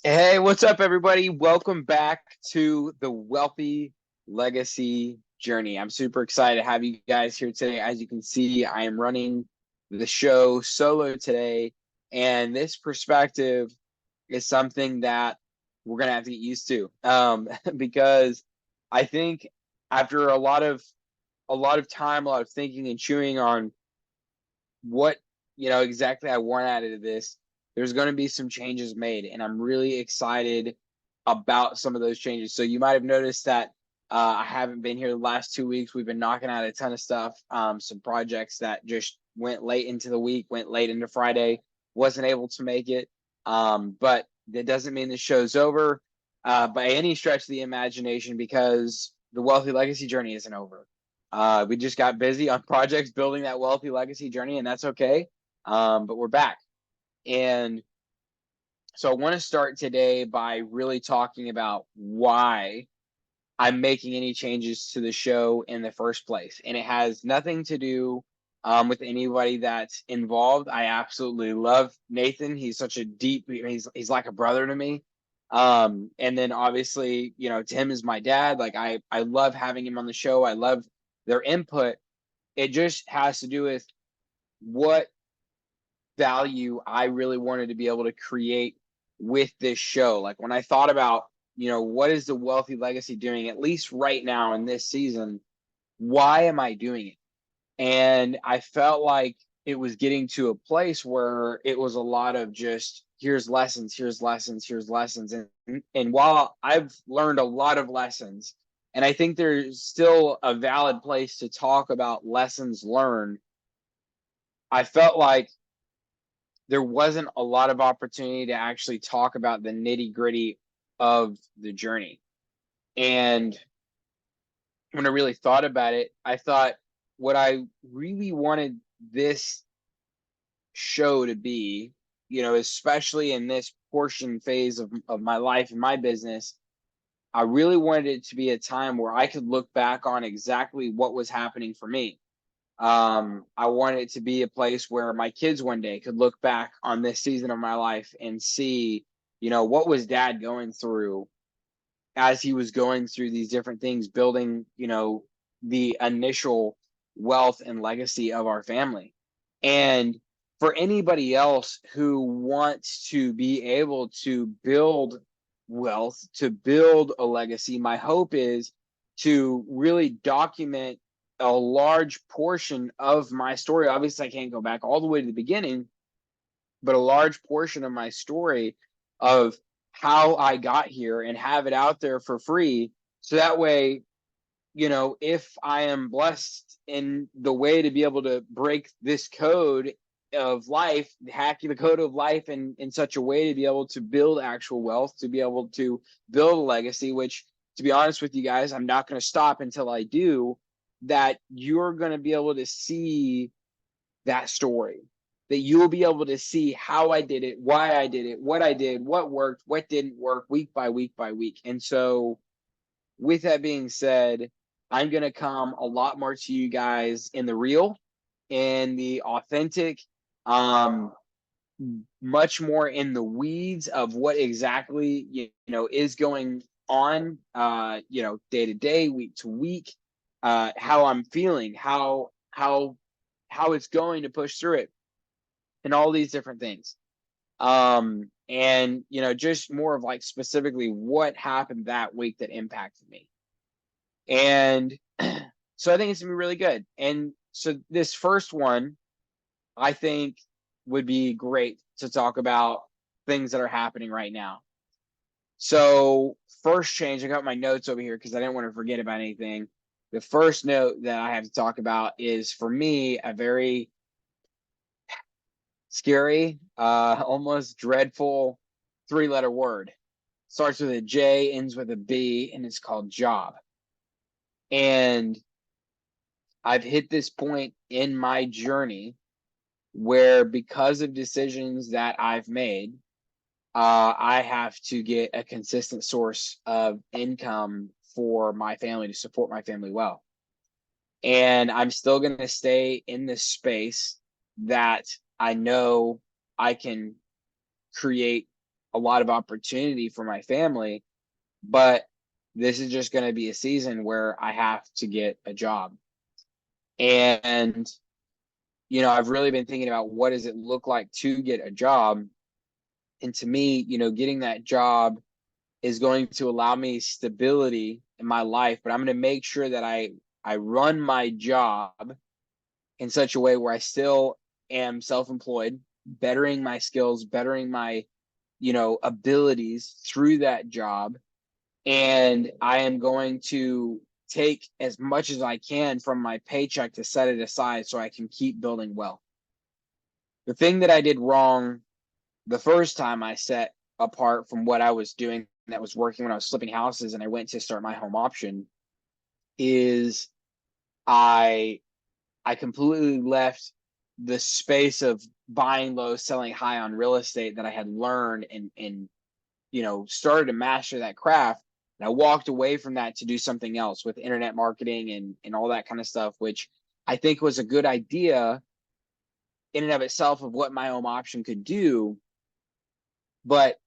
Hey, what's up, everybody? Welcome back to the Wealthy Legacy Journey. I'm super excited to have you guys here today. As you can see, I am running the show solo today, and this perspective is something that we're gonna have to get used to, because I think after a lot of time, a lot of thinking and chewing on what exactly I want out of this, there's going to be some changes made, and I'm really excited about some of those changes. So you might have noticed that I haven't been here the last 2 weeks. We've been knocking out a ton of stuff, some projects that just went late into the week, went late into Friday, wasn't able to make it. But that doesn't mean the show's over by any stretch of the imagination, because the Wealthy Legacy Journey isn't over. We just got busy on projects building that wealthy legacy journey, and that's okay. But we're back. And so I want to start today by really talking about why I'm making any changes to the show in the first place. And it has nothing to do with anybody that's involved. I absolutely love Nathan. He's such a he's like a brother to me. And then obviously, Tim is my dad. Like I love having him on the show. I love their input. It just has to do with what value I really wanted to be able to create with this show. Like when I thought about, what is the Wealthy Legacy doing, at least right now in this season, why am I doing it? And I felt like it was getting to a place where it was a lot of just here's lessons, here's lessons, here's lessons. And while I've learned a lot of lessons, and I think there's still a valid place to talk about lessons learned, I felt like there wasn't a lot of opportunity to actually talk about the nitty gritty of the journey. And when I really thought about it, I thought what I really wanted this show to be, especially in this portion phase of my life and my business, I really wanted it to be a time where I could look back on exactly what was happening for me. I wanted it to be a place where my kids one day could look back on this season of my life and see, what was dad going through as he was going through these different things, building, the initial wealth and legacy of our family. And for anybody else who wants to be able to build wealth, to build a legacy, my hope is to really document a large portion of my story. Obviously, I can't go back all the way to the beginning, but a large portion of my story of how I got here and have it out there for free. So that way, if I am blessed in the way to be able to break this code of life, hack the code of life in such a way to be able to build actual wealth, to be able to build a legacy, which, to be honest with you guys, I'm not going to stop until I do, that you're going to be able to see that story, that you'll be able to see how I did it, why I did it, what I did, what worked, what didn't work, week by week by week. And so, with that being said, I'm going to come a lot more to you guys in the real, in the authentic, um, much more in the weeds of what exactly, is going on, day to day, week to week, how I'm feeling, how it's going to push through it, and all these different things. And just more of like specifically what happened that week that impacted me. And so I think it's gonna be really good. And so this first one, I think, would be great to talk about things that are happening right now. So first change, I got my notes over here because I didn't want to forget about anything. The first note that I have to talk about is, for me, a very scary, almost dreadful 3-letter word. Starts with a J, ends with a B, and it's called job. And I've hit this point in my journey where, because of decisions that I've made, I have to get a consistent source of income for my family to support my family well. And I'm still going to stay in this space that I know I can create a lot of opportunity for my family, but this is just going to be a season where I have to get a job. And, I've really been thinking about what does it look like to get a job. And to me, getting that job is going to allow me stability in my life, but I'm going to make sure that I run my job in such a way where I still am self-employed, bettering my skills, bettering my, abilities through that job. And I am going to take as much as I can from my paycheck to set it aside so I can keep building wealth. The thing that I did wrong the first time I set apart from what I was doing that was working when I was flipping houses and I went to start my home option is I completely left the space of buying low, selling high on real estate that I had learned and started to master that craft. And I walked away from that to do something else with internet marketing and all that kind of stuff, which I think was a good idea in and of itself of what my home option could do. But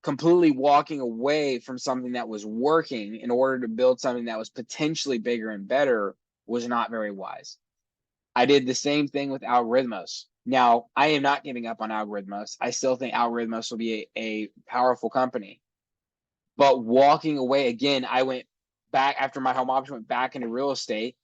completely walking away from something that was working in order to build something that was potentially bigger and better was not very wise. I did the same thing with Algorithmos. Now, I am not giving up on Algorithmos. I still think Algorithmos will be a powerful company. But walking away again, I went back after my home option, went back into real estate,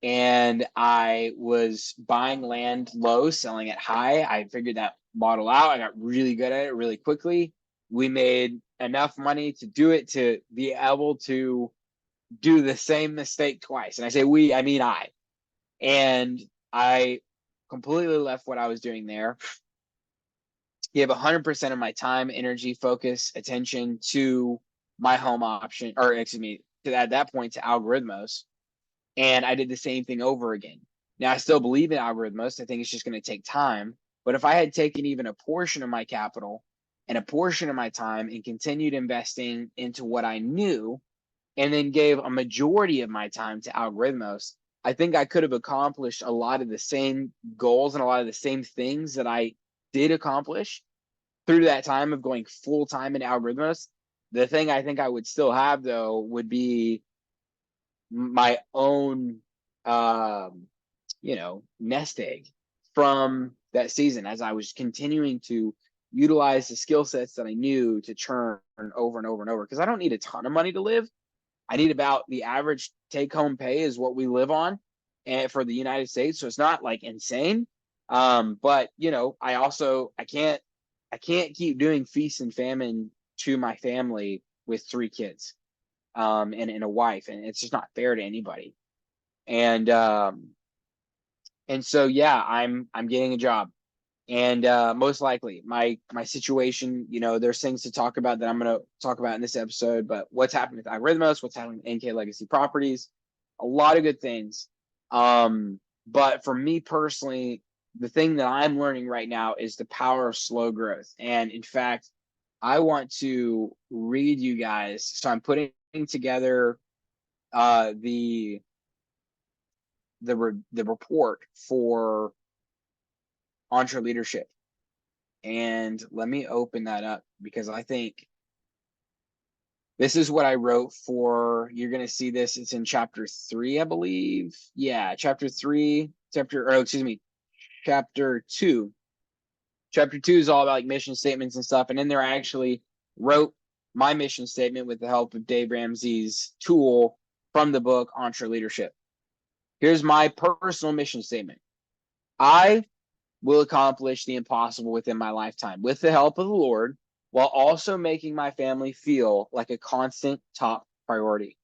and I was buying land low, selling it high. I figured that model out. I got really good at it really quickly. We made enough money to do it to be able to do the same mistake twice. And I say we, I mean I. And I completely left what I was doing there, gave 100% of my time, energy, focus, attention to my home option, or excuse me, at that point to Algorithmos. And I did the same thing over again. Now, I still believe in Algorithmos. I think it's just going to take time. But if I had taken even a portion of my capital and a portion of my time and continued investing into what I knew, and then gave a majority of my time to Algorithmos, I think I could have accomplished a lot of the same goals and a lot of the same things that I did accomplish through that time of going full time in Algorithmos. The thing I think I would still have, though, would be my own, nest egg from that season as I was continuing to utilize the skill sets that I knew to churn over and over and over. Because I don't need a ton of money to live. I need about the average take home pay is what we live on and for the United States. So it's not like insane. But I can't keep doing feast and famine to my family with 3 kids, and a wife, and it's just not fair to anybody. And so, yeah, I'm getting a job. And most likely my situation, there's things to talk about that I'm going to talk about in this episode, but what's happening with Algorithmos, what's happening with NK Legacy Properties, a lot of good things. But for me personally, the thing that I'm learning right now is the power of slow growth. And in fact, I want to read you guys. So I'm putting together the report for EntreLeadership. And let me open that up because I think this is what I wrote for. You're going to see this. It's in chapter 3, I believe. Yeah, chapter 2. Chapter 2 is all about like mission statements and stuff. And in there, I actually wrote my mission statement with the help of Dave Ramsey's tool from the book EntreLeadership. Here's my personal mission statement. I will accomplish the impossible within my lifetime with the help of the Lord, while also making my family feel like a constant top priority.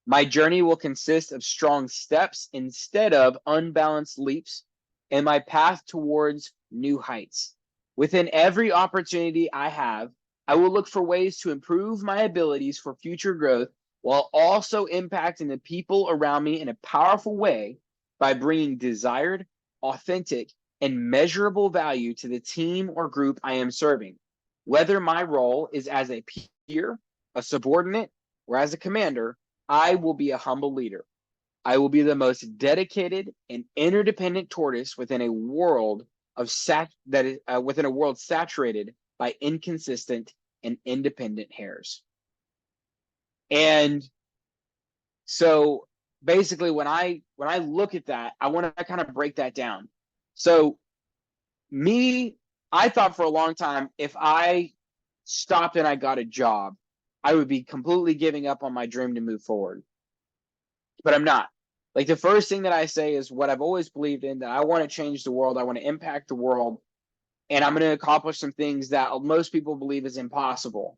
My journey will consist of strong steps instead of unbalanced leaps, and my path towards new heights. Within every opportunity I have, I will look for ways to improve my abilities for future growth while also impacting the people around me in a powerful way by bringing desired, authentic, and measurable value to the team or group I am serving. Whether my role is as a peer, a subordinate, or as a commander, I will be a humble leader. I will be the most dedicated and interdependent tortoise within a world saturated by inconsistent and independent heirs. And so basically when I look at that, I want to kind of break that down. So I thought for a long time, if I stopped and I got a job, I would be completely giving up on my dream to move forward. But I'm not. Like, the first thing that I say is what I've always believed in, that I want to change the world. I want to impact the world. And I'm going to accomplish some things that most people believe is impossible.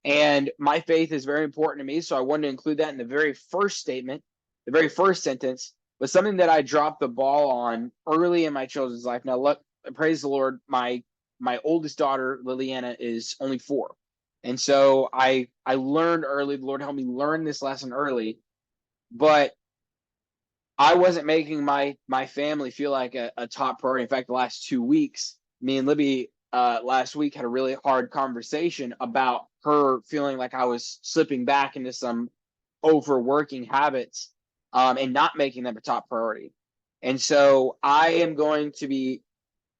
And my faith is very important to me. So I wanted to include that in the very first statement, the very first sentence, but something that I dropped the ball on early in my children's life. Now, look, praise the Lord, my oldest daughter, Liliana, is only 4. And so I learned early. The Lord helped me learn this lesson early. But I wasn't making my family feel like a top priority. In fact, the last 2 weeks, me and Libby last week had a really hard conversation about her feeling like I was slipping back into some overworking habits and not making them a top priority. And so I am going to be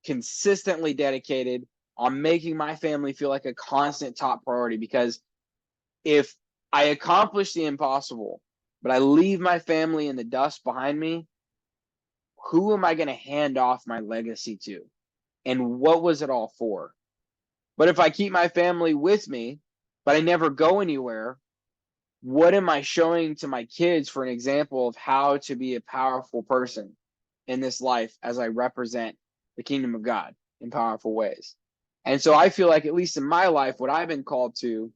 consistently dedicated on making my family feel like a constant top priority, because if I accomplish the impossible, but I leave my family in the dust behind me, who am I going to hand off my legacy to? And what was it all for? But if I keep my family with me, but I never go anywhere, what am I showing to my kids for an example of how to be a powerful person in this life as I represent the kingdom of God in powerful ways? And so I feel like, at least in my life, what I've been called to,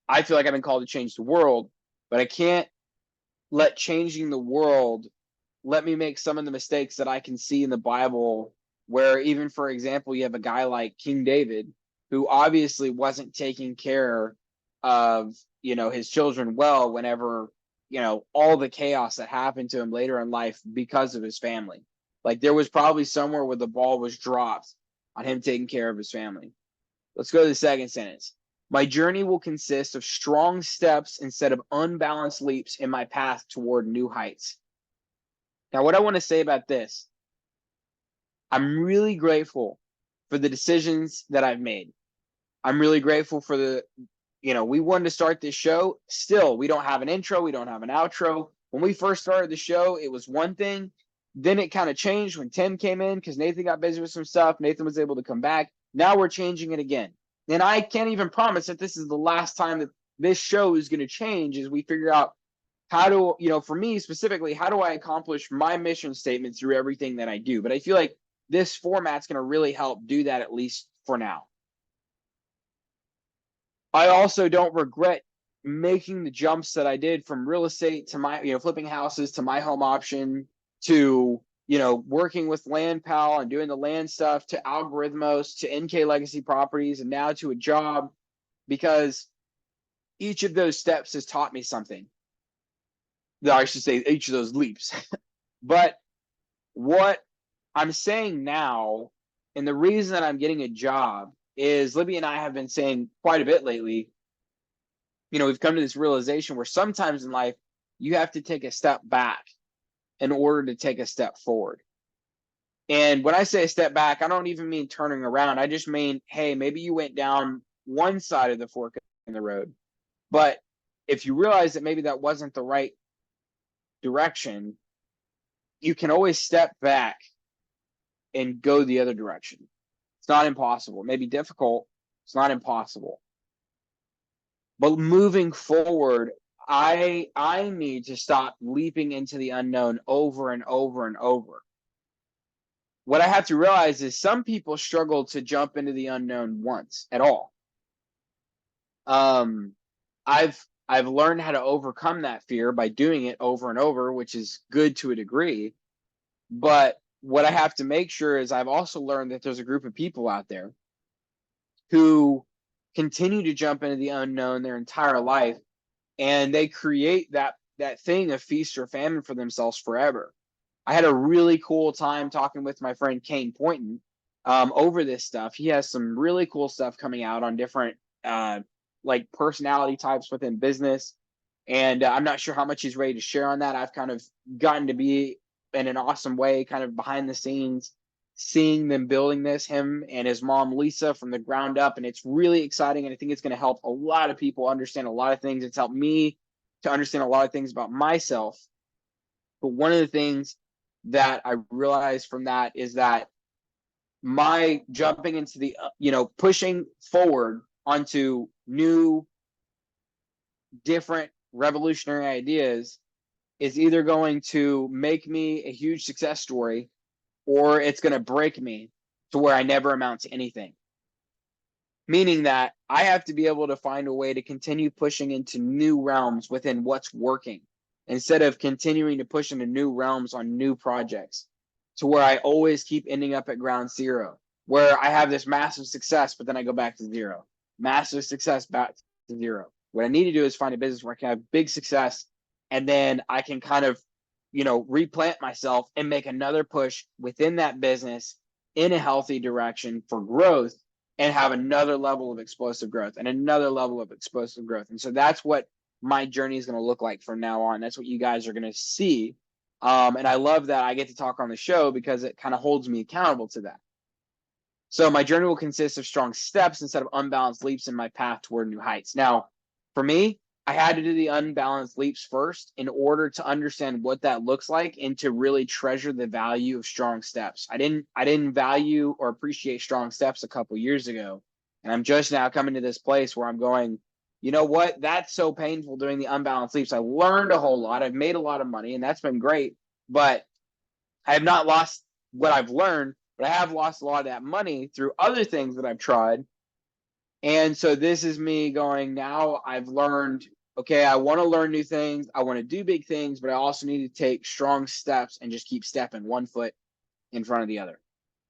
I feel like I've been called to change the world, but I can't let changing the world let me make some of the mistakes that I can see in the Bible, where even, for example, you have a guy like King David, who obviously wasn't taking care of, his children well, whenever, all the chaos that happened to him later in life because of his family. Like, there was probably somewhere where the ball was dropped on him taking care of his family. Let's go to the second sentence. My journey will consist of strong steps instead of unbalanced leaps in my path toward new heights. Now, what I want to say about this, I'm really grateful for the decisions that I've made. I'm really grateful for we wanted to start this show. Still, we don't have an intro. We don't have an outro. When we first started the show, it was one thing. Then it kind of changed when Tim came in, because Nathan got busy with some stuff. Nathan was able to come back. Now we're changing it again. And I can't even promise that this is the last time that this show is going to change, as we figure out how to, for me specifically, how do I accomplish my mission statement through everything that I do? But I feel like this format's going to really help do that, at least for now. I also don't regret making the jumps that I did from real estate to my, flipping houses, to my home option, to, working with LandPal and doing the land stuff, to Algorithmos, to NK Legacy Properties, and now to a job, because each of those steps has taught me something. I should say each of those leaps. But what I'm saying now, and the reason that I'm getting a job, is Libby and I have been saying quite a bit lately, we've come to this realization where sometimes in life, you have to take a step back in order to take a step forward. And when I say a step back, I don't even mean turning around. I just mean, hey, maybe you went down one side of the fork in the road, but if you realize that maybe that wasn't the right direction, you can always step back and go the other direction. It's not impossible. It may be difficult. It's not impossible. But moving forward, I need to stop leaping into the unknown over and over and over. What I have to realize is some people struggle to jump into the unknown once at all. I've learned how to overcome that fear by doing it over and over, which is good to a degree. But what I have to make sure is I've also learned that there's a group of people out there who continue to jump into the unknown their entire life, and they create that thing of feast or famine for themselves forever. I had a really cool time talking with my friend Kane Poynton over this stuff. He has some really cool stuff coming out on different like personality types within business, and I'm not sure how much he's ready to share on that. I've kind of gotten to be, in an awesome way, kind of behind the scenes, seeing them building this, him and his mom, Lisa, from the ground up. And it's really exciting. And I think it's going to help a lot of people understand a lot of things. It's helped me to understand a lot of things about myself. But one of the things that I realized from that is that my jumping into the, pushing forward onto new, different, revolutionary ideas is either going to make me a huge success story or it's going to break me to where I never amount to anything. Meaning that I have to be able to find a way to continue pushing into new realms within what's working instead of continuing to push into new realms on new projects, to where I always keep ending up at ground zero, where I have this massive success, but then I go back to zero. Massive success, back to zero. What I need to do is find a business where I can have big success, and then I can kind of, replant myself and make another push within that business in a healthy direction for growth, and have another level of explosive growth and another level of explosive growth. And so that's what my journey is going to look like from now on. That's what you guys are going to see. And I love that I get to talk on the show because it kind of holds me accountable to that. So my journey will consist of strong steps instead of unbalanced leaps in my path toward new heights. Now, for me, I had to do the unbalanced leaps first in order to understand what that looks like and to really treasure the value of strong steps. I didn't value or appreciate strong steps a couple years ago. And I'm just now coming to this place where I'm going, you know what? That's so painful doing the unbalanced leaps. I learned a whole lot. I've made a lot of money and that's been great, but I have not lost what I've learned, but I have lost a lot of that money through other things that I've tried. And so this is me going, now I've learned, okay, I want to learn new things. I want to do big things, but I also need to take strong steps and just keep stepping one foot in front of the other.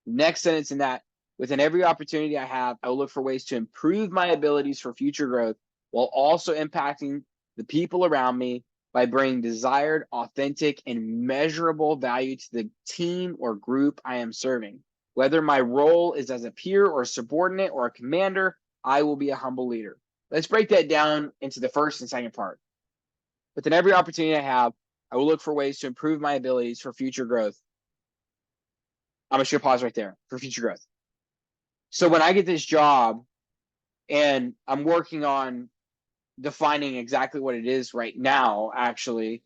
Next sentence in that, within every opportunity I have, I will look for ways to improve my abilities for future growth while also impacting the people around me by bringing desired, authentic, and measurable value to the team or group I am serving. Whether my role is as a peer or a subordinate or a commander, I will be a humble leader. Let's break that down into the first and second part. Within every opportunity I have, I will look for ways to improve my abilities for future growth. I'm just going to pause right there, for future growth. So when I get this job and I'm working on defining exactly what it is right now, actually,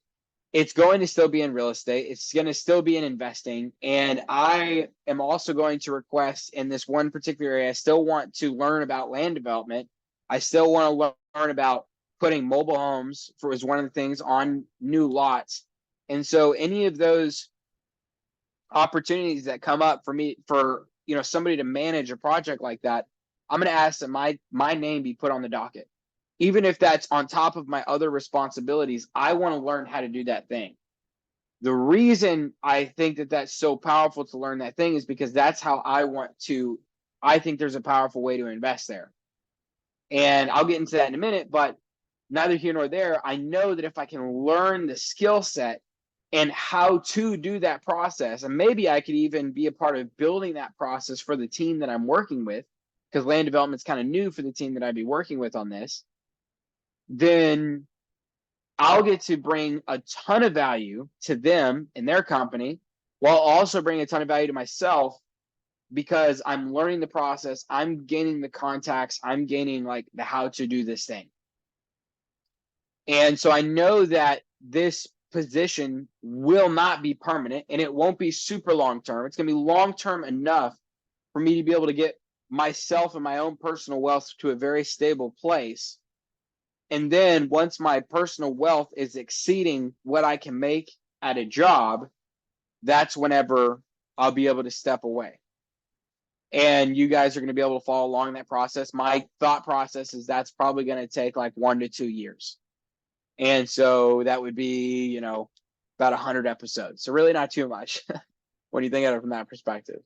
it's going to still be in real estate. It's going to still be in investing. And I am also going to request in this one particular area, I still want to learn about land development. I still want to learn about putting mobile homes for as one of the things on new lots. And so any of those opportunities that come up for me, for somebody to manage a project like that, I'm going to ask that my name be put on the docket. Even if that's on top of my other responsibilities, I want to learn how to do that thing. The reason I think that that's so powerful to learn that thing is because that's how I think there's a powerful way to invest there. And I'll get into that in a minute, but neither here nor there. I know that if I can learn the skill set and how to do that process, and maybe I could even be a part of building that process for the team that I'm working with, because land development is kind of new for the team that I'd be working with on this, then I'll get to bring a ton of value to them and their company while also bringing a ton of value to myself, because I'm learning the process, I'm gaining the contacts, I'm gaining like the how to do this thing. And so I know that this position will not be permanent and it won't be super long term. It's going to be long term enough for me to be able to get myself and my own personal wealth to a very stable place. And then once my personal wealth is exceeding what I can make at a job, that's whenever I'll be able to step away. And you guys are going to be able to follow along that process. My thought process is that's probably going to take like 1 to 2 years. And so that would be, about 100 episodes. So really not too much when you think of it from that perspective.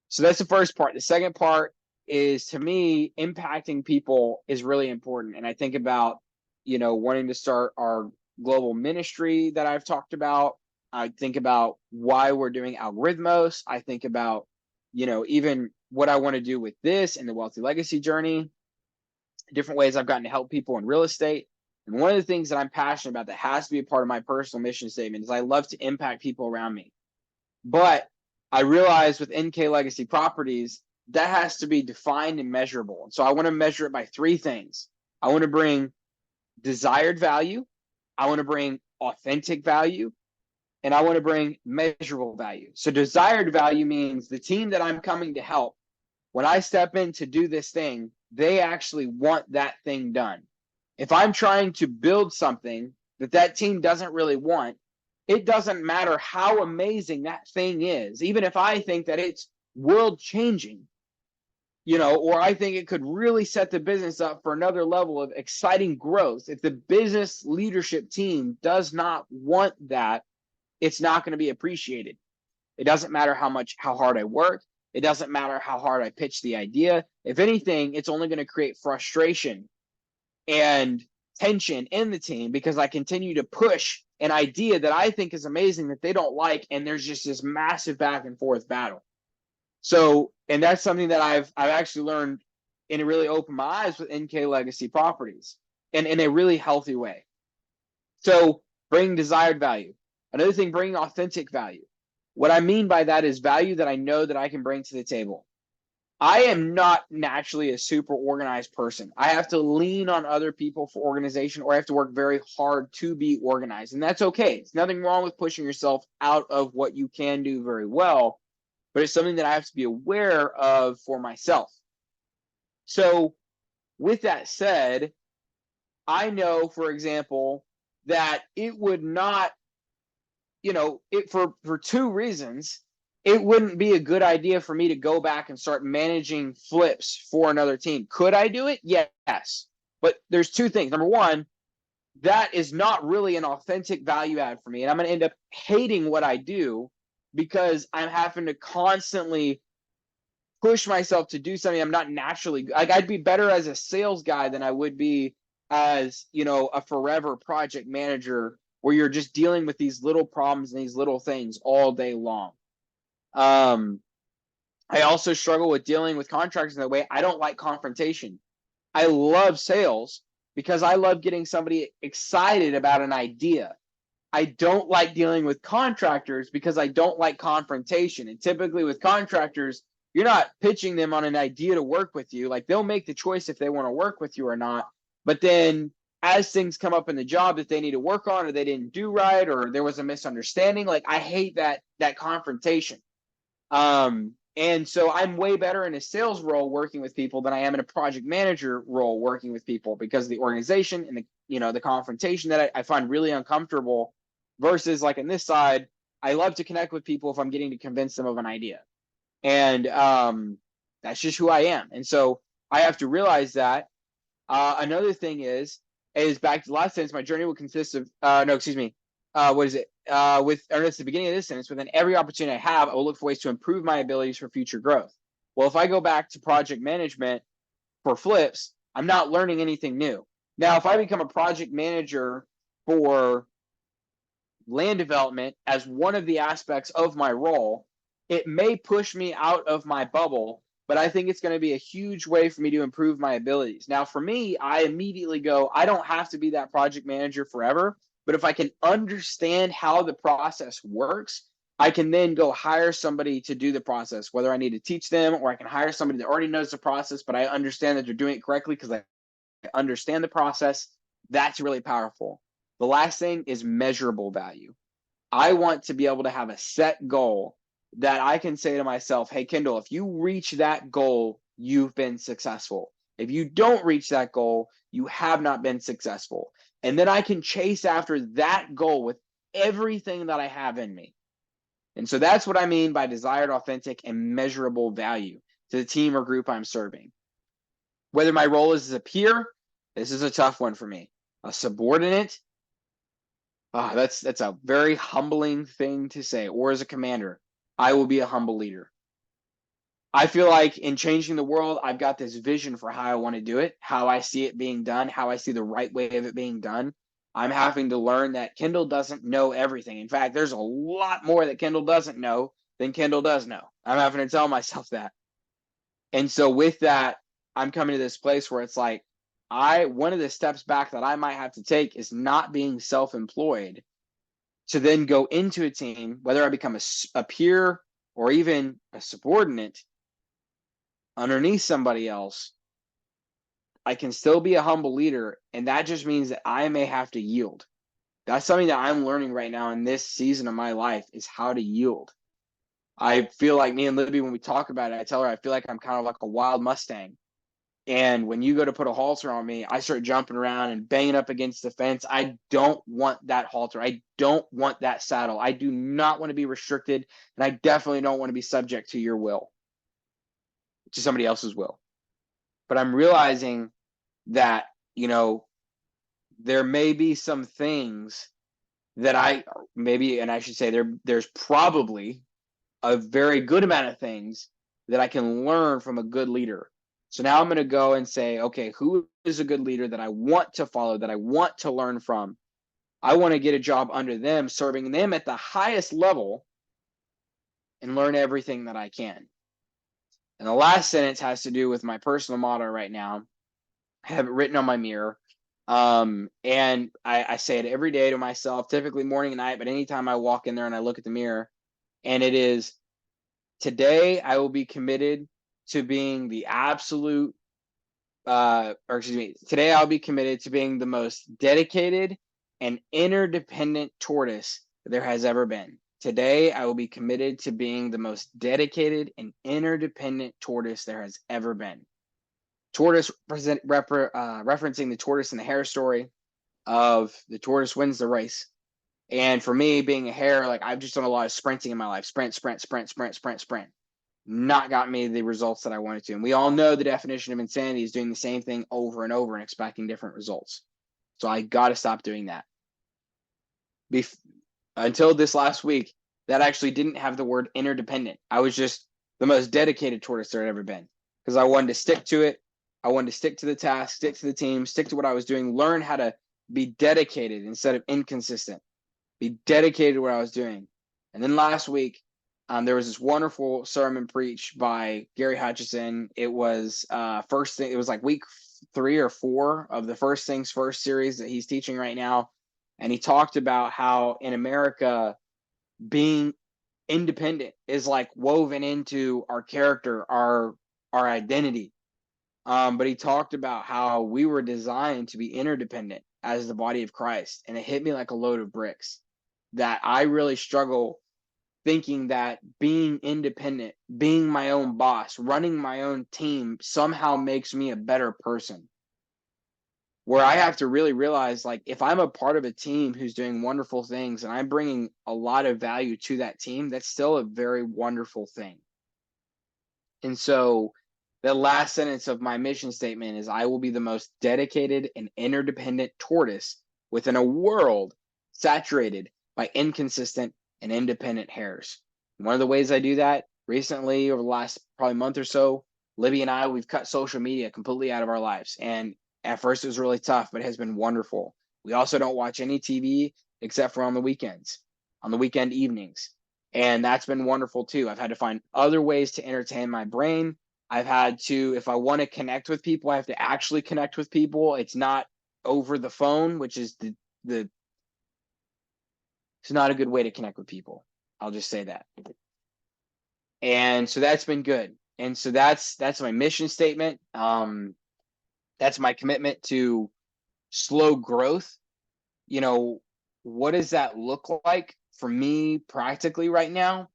So that's the first part. The second part is, to me, impacting people is really important. And I think about, wanting to start our global ministry that I've talked about. I think about why we're doing Algorithmos. I think about, even what I want to do with this and the Wealthy Legacy journey, different ways I've gotten to help people in real estate. And one of the things that I'm passionate about that has to be a part of my personal mission statement is I love to impact people around me. But I realized with NK Legacy Properties, that has to be defined and measurable. So I want to measure it by three things. I want to bring desired value, I want to bring authentic value, and I want to bring measurable value. So desired value means the team that I'm coming to help, when I step in to do this thing, they actually want that thing done. If I'm trying to build something that team doesn't really want, it doesn't matter how amazing that thing is, even if I think that it's world changing, or I think it could really set the business up for another level of exciting growth. If the business leadership team does not want that, it's not going to be appreciated. It doesn't matter how hard I work. It doesn't matter how hard I pitch the idea. If anything, it's only going to create frustration and tension in the team because I continue to push an idea that I think is amazing that they don't like, and there's just this massive back and forth battle. So, and that's something that I've actually learned, and it really opened my eyes with NK Legacy Properties, and in a really healthy way. So, bringing desired value. Another thing, bringing authentic value. What I mean by that is value that I know that I can bring to the table. I am not naturally a super organized person. I have to lean on other people for organization, or I have to work very hard to be organized. And that's okay. It's nothing wrong with pushing yourself out of what you can do very well, but it's something that I have to be aware of for myself. So with that said, I know, for example, that it would not, for two reasons, it wouldn't be a good idea for me to go back and start managing flips for another team. Could I do it? Yes. But there's two things. Number one, that is not really an authentic value add for me. And I'm going to end up hating what I do because I'm having to constantly push myself to do something I'm not naturally like. I'd be better as a sales guy than I would be as, a forever project manager where you're just dealing with these little problems and these little things all day long. I also struggle with dealing with contractors in that way. I don't like confrontation. I love sales because I love getting somebody excited about an idea. I don't like dealing with contractors because I don't like confrontation. And typically with contractors, you're not pitching them on an idea to work with you. Like, they'll make the choice if they want to work with you or not. But then as things come up in the job that they need to work on, or they didn't do right, or there was a misunderstanding, like, I hate that confrontation. And so I'm way better in a sales role working with people than I am in a project manager role working with people, because of the organization and the confrontation that I find really uncomfortable, versus like in this side, I love to connect with people if I'm getting to convince them of an idea. And that's just who I am. And so I have to realize that. Another thing is back to the last sentence, my journey will consist of, what is it? It's the beginning of this sentence, within every opportunity I have, I will look for ways to improve my abilities for future growth. Well, if I go back to project management for flips, I'm not learning anything new. Now, if I become a project manager for land development as one of the aspects of my role, it may push me out of my bubble, but I think it's going to be a huge way for me to improve my abilities. Now, for me, I immediately go, I don't have to be that project manager forever, but if I can understand how the process works, I can then go hire somebody to do the process, whether I need to teach them, or I can hire somebody that already knows the process, but I understand that they're doing it correctly because I understand the process. That's really powerful. The last thing is measurable value. I want to be able to have a set goal that I can say to myself, hey, Kendell, if you reach that goal, you've been successful. If you don't reach that goal, you have not been successful. And then I can chase after that goal with everything that I have in me. And so that's what I mean by desired, authentic, and measurable value to the team or group I'm serving. Whether my role is as a peer, this is a tough one for me. A subordinate, that's a very humbling thing to say. Or as a commander, I will be a humble leader. I feel like in changing the world, I've got this vision for how I want to do it, how I see it being done, how I see the right way of it being done. I'm having to learn that Kendell doesn't know everything. In fact, there's a lot more that Kendell doesn't know than Kendell does know. I'm having to tell myself that. And so with that, I'm coming to this place where it's like, one of the steps back that I might have to take is not being self-employed to then go into a team, whether I become a peer or even a subordinate underneath somebody else, I can still be a humble leader. And that just means that I may have to yield. That's something that I'm learning right now in this season of my life, is how to yield. I feel like me and Libby, when we talk about it, I tell her I feel like I'm kind of like a wild Mustang. And when you go to put a halter on me, I start jumping around and banging up against the fence. I don't want that halter. I don't want that saddle. I do not want to be restricted. And I definitely don't want to be subject to your will, to somebody else's will. But I'm realizing that, there may be some things that and I should say there's probably a very good amount of things that I can learn from a good leader. So now I'm going to go and say, okay, who is a good leader that I want to follow, that I want to learn from? I want to get a job under them, serving them at the highest level, and learn everything that I can. And the last sentence has to do with my personal motto right now. I have it written on my mirror. And I say it every day to myself, typically morning and night, but anytime I walk in there and I look at the mirror, and it is, today I will be committed to being the absolute, today I'll be committed to being the most dedicated and interdependent tortoise there has ever been. Today I will be committed to being the most dedicated and interdependent tortoise there has ever been. Tortoise referencing the tortoise and the hare story of the tortoise wins the race. And for me, being a hare, like, I've just done a lot of sprinting in my life. Sprint. Not got me the results that I wanted to. And we all know the definition of insanity is doing the same thing over and over and expecting different results. So I got to stop doing that. Until this last week, that actually didn't have the word interdependent. I was just the most dedicated tortoise there had ever been, because I wanted to stick to it. I wanted to stick to the task, stick to the team, stick to what I was doing, learn how to be dedicated instead of inconsistent, be dedicated to what I was doing. And then last week, there was this wonderful sermon preached by Gary Hutchison. It was it was like week 3 or 4 of the First Things First series that he's teaching right now. And he talked about how in America, being independent is like woven into our character, our identity. But he talked about how we were designed to be interdependent as the body of Christ. And it hit me like a load of bricks, that I really struggle thinking that being independent, being my own boss, running my own team somehow makes me a better person. Where I have to really realize, like, if I'm a part of a team who's doing wonderful things and I'm bringing a lot of value to that team, that's still a very wonderful thing. And so the last sentence of my mission statement is, I will be the most dedicated and interdependent tortoise within a world saturated by inconsistent and independent hares. One of the ways I do that recently, over the last probably month or so, Libby and I, we've cut social media completely out of our lives. And at first it was really tough, but it has been wonderful. We also don't watch any TV except for on the weekends, on the weekend evenings. And that's been wonderful too. I've had to find other ways to entertain my brain. I've had to, if I want to connect with people, I have to actually connect with people. It's not over the phone, which is it's not a good way to connect with people. I'll just say that. And so that's been good. And so that's my mission statement. That's my commitment to slow growth. What does that look like for me practically right now?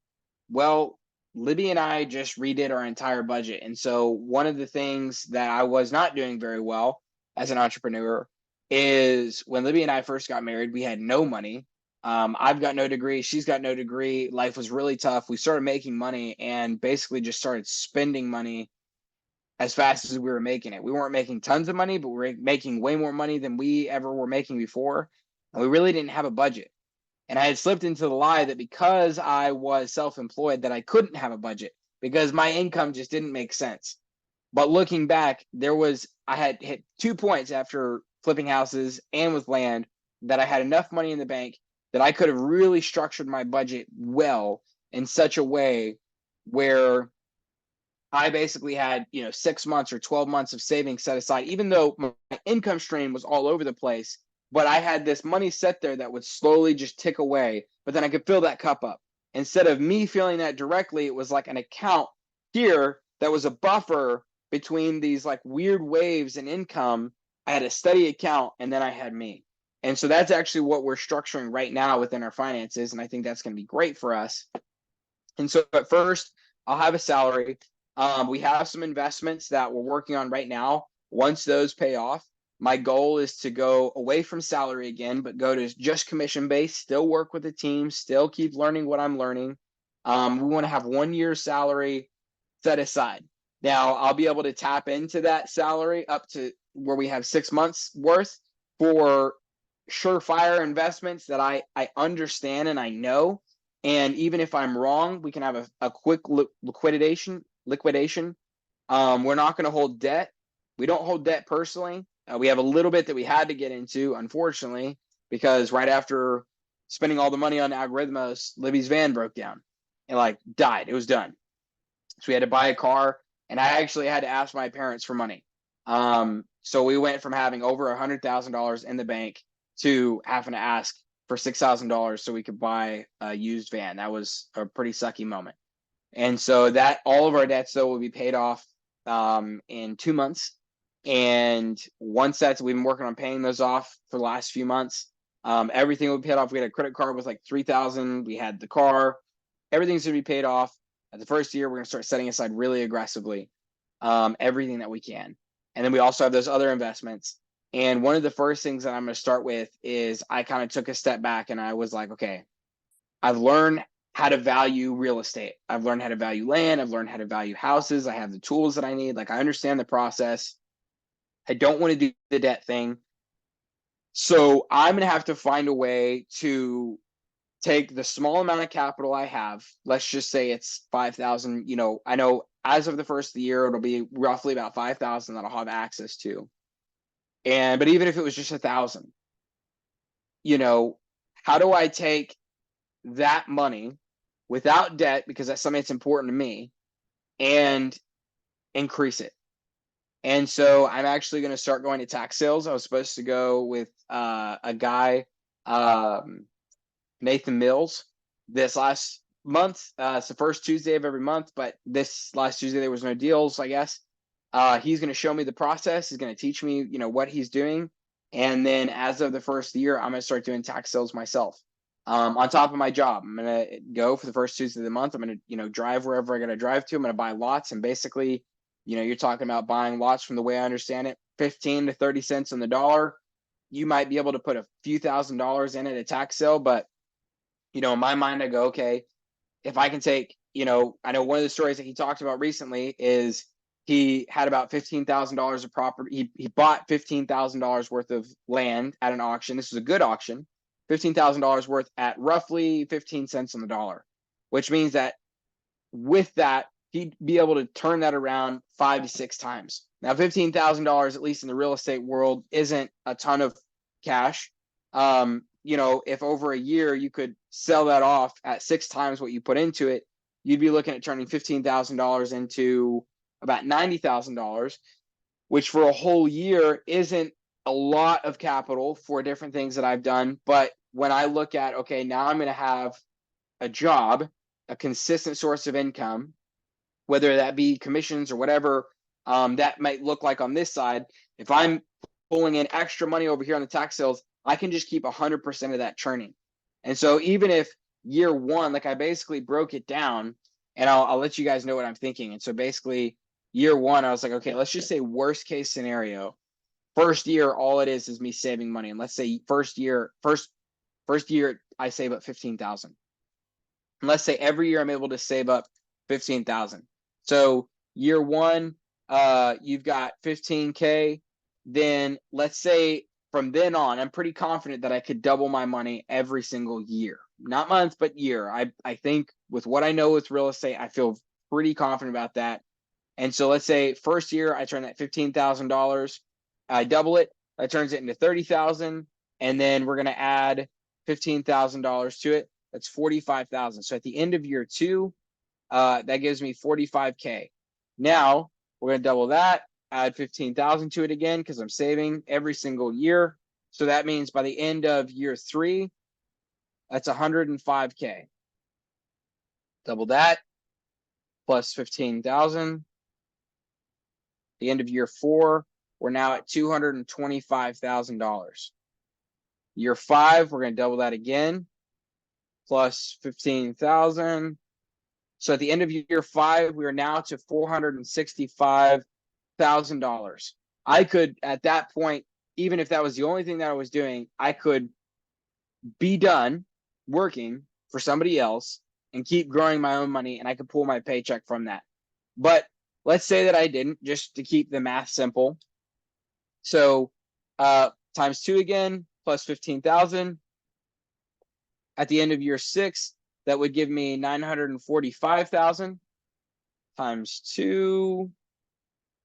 Well, Libby and I just redid our entire budget. And so one of the things that I was not doing very well as an entrepreneur is, when Libby and I first got married, we had no money. I've got no degree. She's got no degree. Life was really tough. We started making money and basically just started spending money as fast as we were making it. We weren't making tons of money, but we were making way more money than we ever were making before. And we really didn't have a budget. And I had slipped into the lie that because I was self-employed, that I couldn't have a budget because my income just didn't make sense. But looking back, I had hit 2 points after flipping houses and with land, that I had enough money in the bank that I could have really structured my budget well, in such a way where I basically had, 6 months or 12 months of savings set aside, even though my income stream was all over the place. But I had this money set there that would slowly just tick away, but then I could fill that cup up instead of me feeling that directly, it was like an account here that was a buffer between these like weird waves in income. I had a steady account, and then I had me. And so that's actually what we're structuring right now within our finances. And I think that's going to be great for us. And so at first, I'll have a salary. We have some investments that we're working on right now. Once those pay off, my goal is to go away from salary again, but go to just commission based, still work with the team, still keep learning what I'm learning. We want to have 1 year's salary set aside. Now, I'll be able to tap into that salary up to where we have 6 months worth for surefire investments that I understand and I know. And even if I'm wrong, we can have a quick liquidation. We're not going to hold debt. We don't hold debt personally. We have a little bit that we had to get into, unfortunately, because right after spending all the money on Algorithmos, Libby's van broke down and like died. It was done. So we had to buy a car, and I actually had to ask my parents for money. So we went from having over $100,000 in the bank to having to ask for $6,000 so we could buy a used van. That was a pretty sucky moment. And so that all of our debts though will be paid off in 2 months. And once we've been working on paying those off for the last few months. Everything will be paid off. We had a credit card with like $3,000. We had the car. Everything's gonna be paid off. The first year, we're gonna start setting aside really aggressively everything that we can. And then we also have those other investments. And one of the first things that I'm going to start with is I kind of took a step back and I was like, okay, I've learned how to value real estate. I've learned how to value land. I've learned how to value houses. I have the tools that I need. Like I understand the process. I don't want to do the debt thing. So I'm going to have to find a way to take the small amount of capital I have. Let's just say it's 5,000. I know as of the first of the year, it'll be roughly about 5,000 that I'll have access to. But even if it was just 1,000, how do I take that money without debt, because that's something that's important to me, and increase it? And so I'm actually going to start going to tax sales. I was supposed to go with a guy, Nathan Mills, this last month. It's the first Tuesday of every month, but this last Tuesday there was no deals, I guess. He's going to show me the process. He's going to teach me, what he's doing. And then as of the first year, I'm going to start doing tax sales myself. On top of my job, I'm going to go for the first Tuesday of the month. I'm going to, drive wherever I got to drive to. I'm going to buy lots. And basically, you're talking about buying lots from the way I understand it, 15 to 30 cents on the dollar. You might be able to put a few $1,000s in at a tax sale, but in my mind, I go, okay, if I can take, I know one of the stories that he talked about recently is he had about $15,000 of property. He bought $15,000 worth of land at an auction. This was a good auction, $15,000 worth at roughly 15 cents on the dollar, which means that with that, he'd be able to turn that around 5 to 6 times. Now, $15,000, at least in the real estate world, isn't a ton of cash. If over a year you could sell that off at 6 times what you put into it, you'd be looking at turning $15,000 into about $90,000, which for a whole year isn't a lot of capital for different things that I've done. But when I look at, okay, now I'm going to have a job, a consistent source of income, whether that be commissions or whatever that might look like on this side, if I'm pulling in extra money over here on the tax sales, I can just keep 100% of that churning. And so even if year one, like I basically broke it down, and I'll let you guys know what I'm thinking. And so basically year one, I was like, okay, let's just say worst case scenario. First year, all it is me saving money. And let's say first year, I save up 15,000. And let's say every year I'm able to save up 15,000. So year one, you've got 15K. Then let's say from then on, I'm pretty confident that I could double my money every single year, not month, but year. I think with what I know with real estate, I feel pretty confident about that. And so let's say first year, I turn that $15,000, I double it, that turns it into 30,000. And then we're going to add $15,000 to it. That's 45,000. So at the end of year two, that gives me 45K. Now we're going to double that, add 15,000 to it again, because I'm saving every single year. So that means by the end of year three, that's 105K. Double that, plus 15,000. The end of year 4, we're now at $225,000. Year 5, we're going to double that again, plus 15,000. So at the end of year 5, we are now to $465,000. I could, at that point, even if that was the only thing that I was doing, I could be done working for somebody else and keep growing my own money, and I could pull my paycheck from that. But let's say that I didn't, just to keep the math simple. So times 2 again, plus 15,000. At the end of year 6, that would give me 945,000 times 2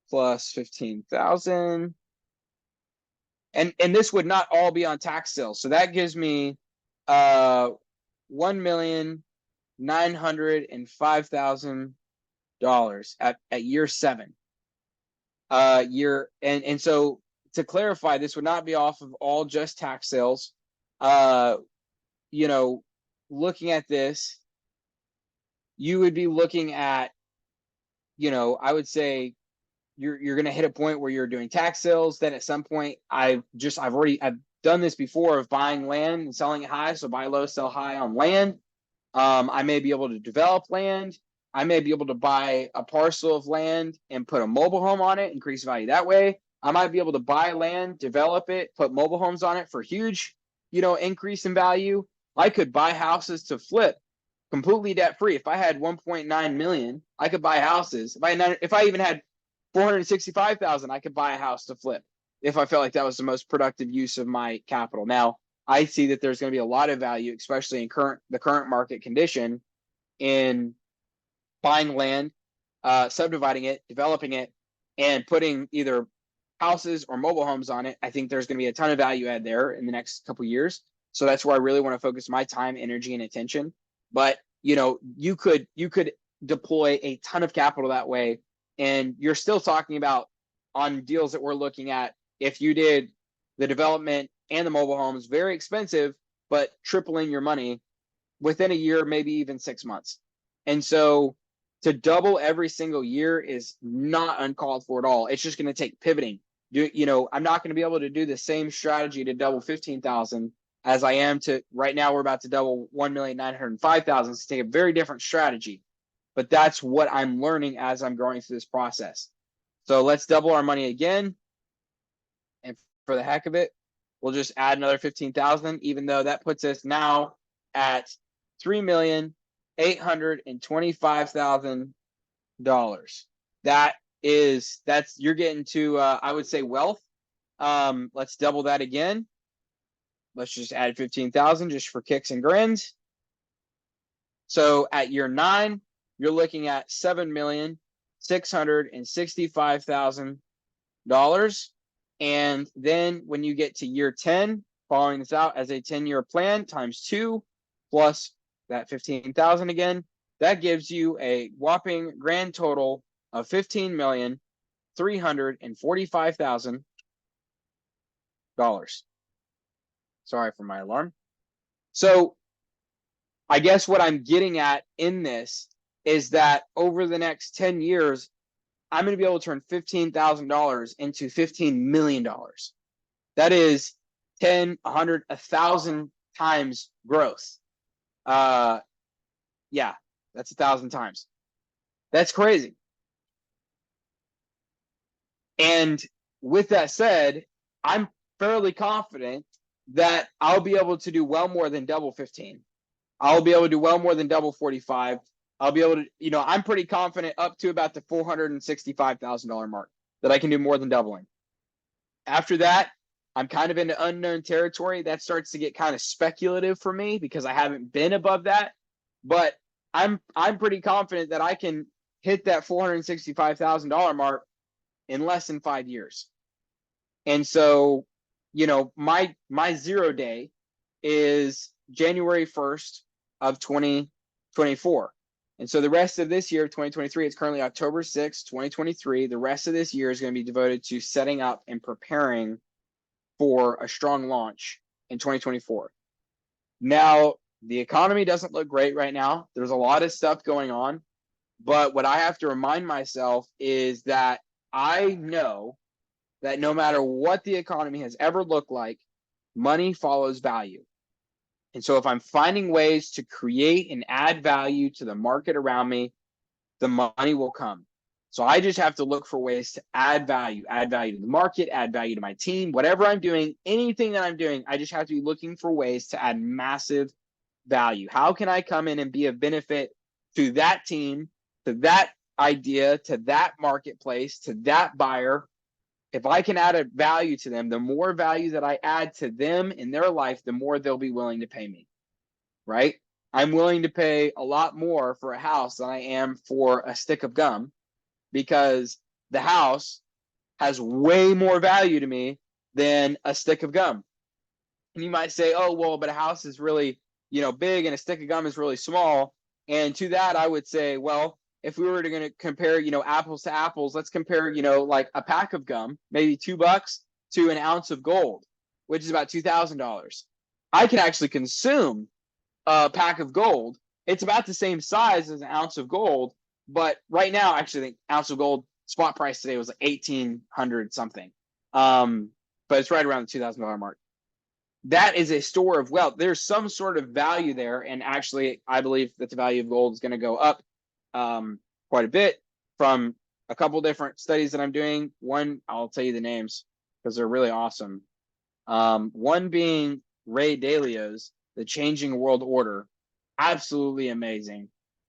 plus 15,000. And this would not all be on tax sales. So that gives me $1,905,000 at year 7. And so to clarify, this would not be off of all just tax sales. You know, looking at this, you would be looking at, you know, I would say you're going to hit a point where you're doing tax sales. Then at some point, I've done this before of buying land and selling it high. So buy low, sell high on land. I may be able to develop land. I may be able to buy a parcel of land and put a mobile home on it, increase value that way. I might be able to buy land, develop it, put mobile homes on it for huge, increase in value. I could buy houses to flip completely debt free. If I had 1.9 million, I could buy houses. If I even had 465,000, I could buy a house to flip if I felt like that was the most productive use of my capital. Now, I see that there's going to be a lot of value, especially in the current market condition, in buying land, subdividing it, developing it, and putting either houses or mobile homes on it. I think there's going to be a ton of value add there in the next couple of years. So that's where I really want to focus my time, energy, and attention. But you could deploy a ton of capital that way, and you're still talking about, on deals that we're looking at, if you did the development and the mobile homes, very expensive, but tripling your money within a year, maybe even 6 months. And so to double every single year is not uncalled for at all. It's just going to take pivoting. I'm not going to be able to do the same strategy to double 15,000 as I am to right now. We're about to double 1,905,000. So take a very different strategy, but that's what I'm learning as I'm going through this process. So let's double our money again. And for the heck of it, we'll just add another 15,000, even though that puts us now at $3,825,000. You're getting to, I would say, wealth. Let's double that again. Let's just add 15,000 just for kicks and grins. So at year 9, you're looking at $7,665,000. And then when you get to year 10, following this out as a 10-year plan times 2 plus that 15,000 again, that gives you a whopping grand total of $15,345,000. Sorry for my alarm. So I guess what I'm getting at in this is that over the next 10 years, I'm going to be able to turn $15,000 into $15 million. That is 10, 100, 1,000 times growth. Yeah, that's 1,000 times. That's crazy. And with that said, I'm fairly confident that I'll be able to do well more than double 15. I'll be able to do well more than double 45. I'll be able to, I'm pretty confident up to about the $465,000 mark that I can do more than doubling. After that, I'm kind of into unknown territory. That starts to get kind of speculative for me because I haven't been above that. But I'm pretty confident that I can hit that $465,000 mark in less than 5 years. And so, my 0 day is January 1st of 2024. And so the rest of this year, 2023, it's currently October 6th, 2023. The rest of this year is going to be devoted to setting up and preparing for a strong launch in 2024. Now, the economy doesn't look great right now. There's a lot of stuff going on. But what I have to remind myself is that I know that no matter what the economy has ever looked like, money follows value. And so if I'm finding ways to create and add value to the market around me, the money will come. So I just have to look for ways to add value to the market, add value to my team, whatever I'm doing, anything that I'm doing, I just have to be looking for ways to add massive value. How can I come in and be of benefit to that team, to that idea, to that marketplace, to that buyer? If I can add a value to them, the more value that I add to them in their life, the more they'll be willing to pay me, right? I'm willing to pay a lot more for a house than I am for a stick of gum, because the house has way more value to me than a stick of gum. And you might say, oh, well, but a house is really, big and a stick of gum is really small. And to that, I would say, well, if we were going to compare, apples to apples, let's compare, like a pack of gum, maybe $2 to an ounce of gold, which is about $2,000. I can actually consume a pack of gold. It's about the same size as an ounce of gold, but right now, actually, the ounce of gold spot price today was like 1,800 something. But it's right around the $2,000 mark. That is a store of wealth. There's some sort of value there, and actually, I believe that the value of gold is going to go up quite a bit from a couple different studies that I'm doing. One, I'll tell you the names because they're really awesome. One being Ray Dalio's The Changing World Order. Absolutely amazing.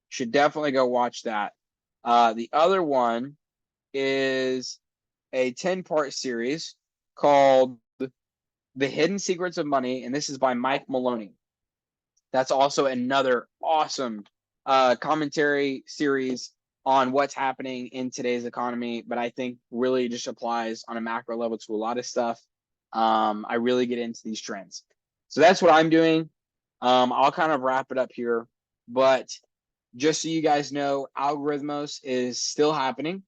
Should definitely go watch that. The other one is a 10-part series called The Hidden Secrets of Money, and this is by Mike Maloney. That's also another awesome commentary series on what's happening in today's economy, but I think really just applies on a macro level to a lot of stuff. I really get into these trends. So that's what I'm doing. I'll kind of wrap it up here, but just so you guys know, Algorithmos is still happening.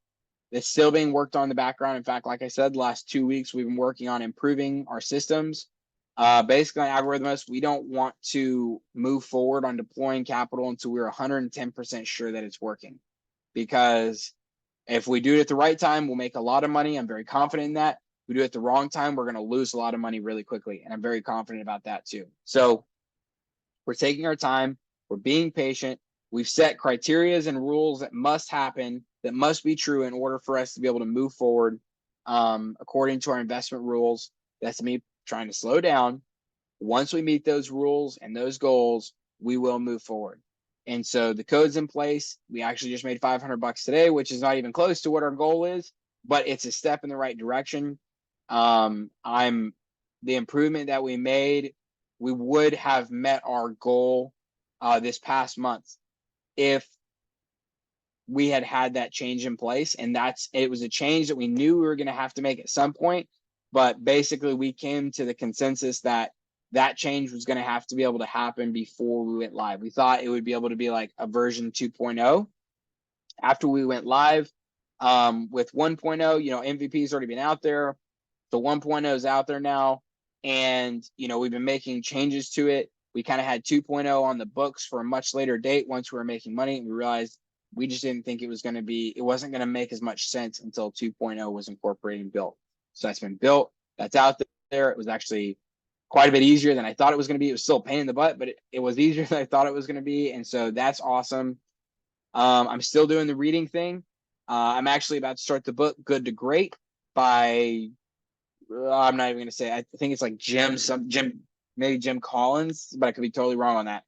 It's still being worked on in the background. In fact, like I said, the last 2 weeks, we've been working on improving our systems. Basically, on Algorithmos, we don't want to move forward on deploying capital until we're 110% sure that it's working. Because if we do it at the right time, we'll make a lot of money. I'm very confident in that. If we do it at the wrong time, we're going to lose a lot of money really quickly. And I'm very confident about that too. So we're taking our time. We're being patient. We've set criterias and rules that must happen, that must be true in order for us to be able to move forward according to our investment rules. That's me trying to slow down. Once we meet those rules and those goals, we will move forward. And so the code's in place. We actually just made $500 today, which is not even close to what our goal is, but it's a step in the right direction. The improvement that we made, we would have met our goal this past month if we had that change in place. And it was a change that we knew we were going to have to make at some point. But basically, we came to the consensus that change was going to have to be able to happen before we went live. We thought it would be able to be like a version 2.0 after we went live. With 1.0, MVP's already been out there. So 1.0 is out there now. And, we've been making changes to it. We kind of had 2.0 on the books for a much later date once we were making money. And we realized we just didn't think it wasn't going to make as much sense until 2.0 was incorporated and built. So that's been built. That's out there. It was actually quite a bit easier than I thought it was going to be. It was still a pain in the butt, but it was easier than I thought it was going to be. And so that's awesome. I'm still doing the reading thing. I'm actually about to start the book Good to Great by, I'm not even going to say, I think it's like Jim Collins, but I could be totally wrong on that.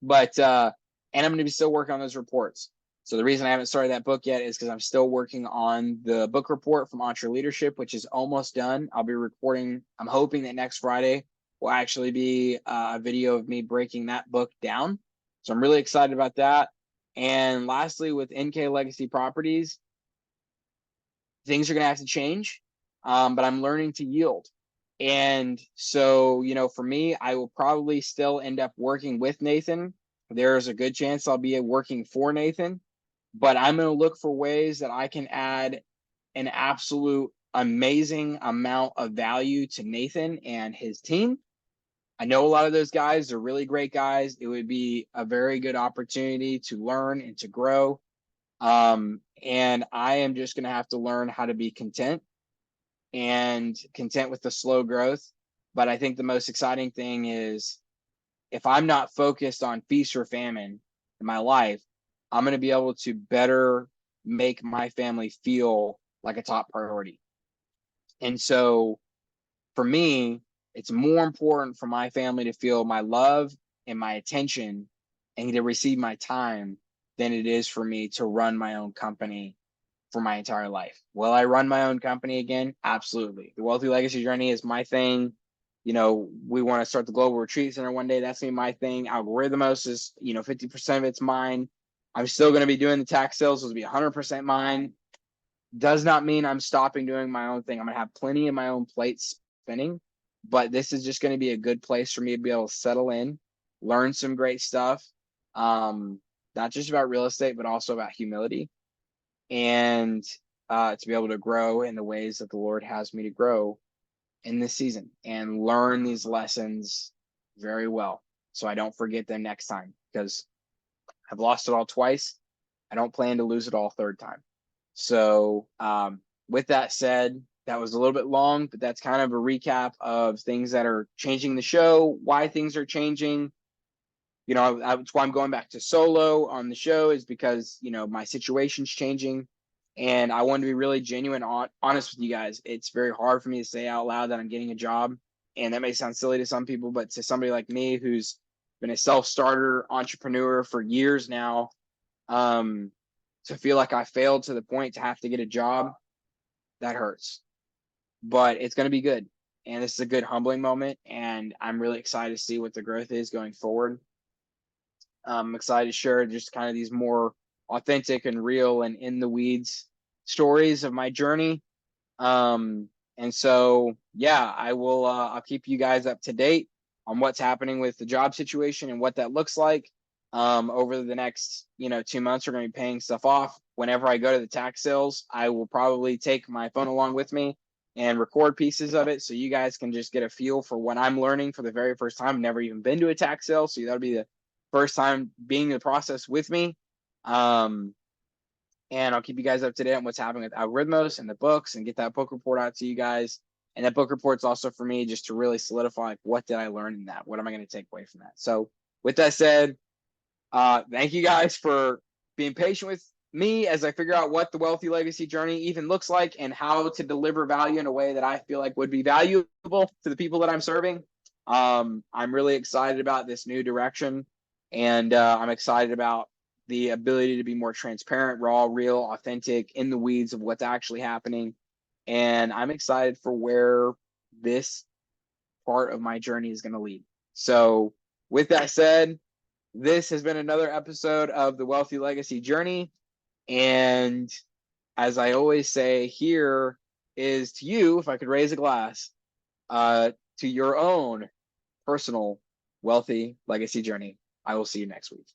But, and I'm going to be still working on those reports. So the reason I haven't started that book yet is because I'm still working on the book report from EntreLeadership, which is almost done. I'll be recording. I'm hoping that next Friday will actually be a video of me breaking that book down. So I'm really excited about that. And lastly, with NK Legacy Properties, things are going to have to change, but I'm learning to yield. And so, for me, I will probably still end up working with Nathan. There's a good chance I'll be working for Nathan, but I'm going to look for ways that I can add an absolute amazing amount of value to Nathan and his team. I know a lot of those guys are really great guys. It would be a very good opportunity to learn and to grow. And I am just going to have to learn how to be content with the slow growth. But I think the most exciting thing is if I'm not focused on feast or famine in my life, I'm going to be able to better make my family feel like a top priority. And so for me, it's more important for my family to feel my love and my attention and to receive my time than it is for me to run my own company for my entire life. Will I run my own company again? Absolutely. The Wealthy Legacy Journey is my thing. You know, we want to start the Global Retreat Center one day. That's gonna be my thing. Algorithmos is, 50% of it's mine. I'm still going to be doing the tax sales. It'll be 100% mine. Does not mean I'm stopping doing my own thing. I'm going to have plenty of my own plates spinning, but this is just going to be a good place for me to be able to settle in, learn some great stuff, not just about real estate, but also about humility, and to be able to grow in the ways that the Lord has me to grow in this season and learn these lessons very well so I don't forget them next time, because I've lost it all twice. I don't plan to lose it all third time. So with that said, that was a little bit long, but that's kind of a recap of things that are changing the show, why things are changing. That's why I'm going back to solo on the show, is because, my situation's changing. And I want to be really genuine, honest with you guys. It's very hard for me to say out loud that I'm getting a job. And that may sound silly to some people, but to somebody like me who's been a self-starter entrepreneur for years now, to feel like I failed to the point to have to get a job, that hurts. But it's going to be good. And this is a good humbling moment. And I'm really excited to see what the growth is going forward. I'm excited to share just kind of these more authentic and real and in the weeds stories of my journey. And so, yeah, I'll keep you guys up to date on what's happening with the job situation and what that looks like. Over the next, 2 months, we're going to be paying stuff off. Whenever I go to the tax sales, I will probably take my phone along with me and record pieces of it so you guys can just get a feel for what I'm learning for the very first time. I've never even been to a tax sale, so that'll be the first time being in the process with me. And I'll keep you guys up to date on what's happening with Algorithmos and the books, and get that book report out to you guys. And that book report's also for me just to really solidify, what did I learn in that? What am I going to take away from that? So with that said, thank you guys for being patient with me as I figure out what the Wealthy Legacy Journey even looks like and how to deliver value in a way that I feel like would be valuable to the people that I'm serving. I'm really excited about this new direction, and I'm excited about the ability to be more transparent, raw, real, authentic, in the weeds of what's actually happening. And I'm excited for where this part of my journey is going to lead. So with that said, this has been another episode of the Wealthy Legacy Journey. And as I always say, here is to you, if I could raise a glass, to your own personal wealthy legacy journey. I will see you next week.